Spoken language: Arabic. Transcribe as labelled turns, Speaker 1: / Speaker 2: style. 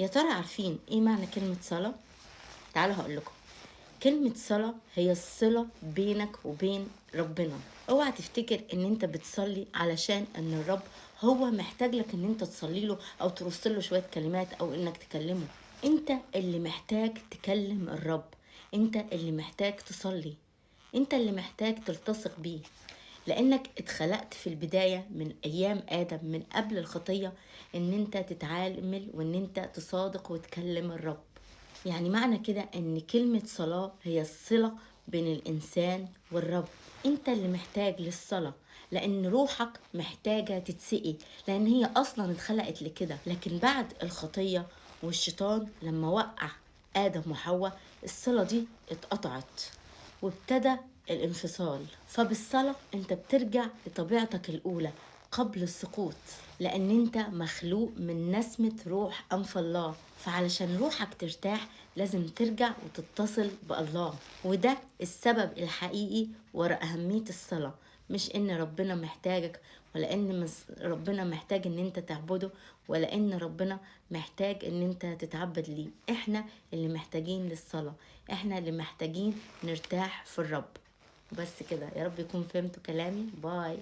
Speaker 1: يا ترى عارفين ايه معنى كلمة صلاة؟ تعالوا هقول لكم. كلمة صلاة هي الصلة بينك وبين ربنا. اوعى تفتكر ان انت بتصلي علشان ان الرب هو محتاج لك ان انت تصلي له او ترسل له شوية كلمات او انك تكلمه. انت اللي محتاج تكلم الرب، انت اللي محتاج تصلي، انت اللي محتاج تلتصق بيه، لانك اتخلقت في البداية من ايام ادم من قبل الخطية ان انت تتعامل وان انت تصادق وتكلم الرب. يعني معنى كده ان كلمة صلاة هي الصلة بين الانسان والرب. انت اللي محتاج للصلاة لان روحك محتاجة تتسقي، لان هي اصلا اتخلقت لكده. لكن بعد الخطية والشيطان لما وقع ادم وحواء الصلة دي اتقطعت وابتدى الانفصال. فبالصلاة انت بترجع لطبيعتك الاولى قبل السقوط، لان انت مخلوق من نسمة روح انف الله. فعلشان روحك ترتاح لازم ترجع وتتصل بالله، وده السبب الحقيقي وراء اهمية الصلاة. مش ان ربنا محتاجك، ولا ان ربنا محتاج ان انت تعبده، ولا ان ربنا محتاج ان انت تتعبد ليه. احنا اللي محتاجين للصلاة، احنا اللي محتاجين نرتاح في الرب. بس كده، يا رب يكون فهمتوا كلامي. باي.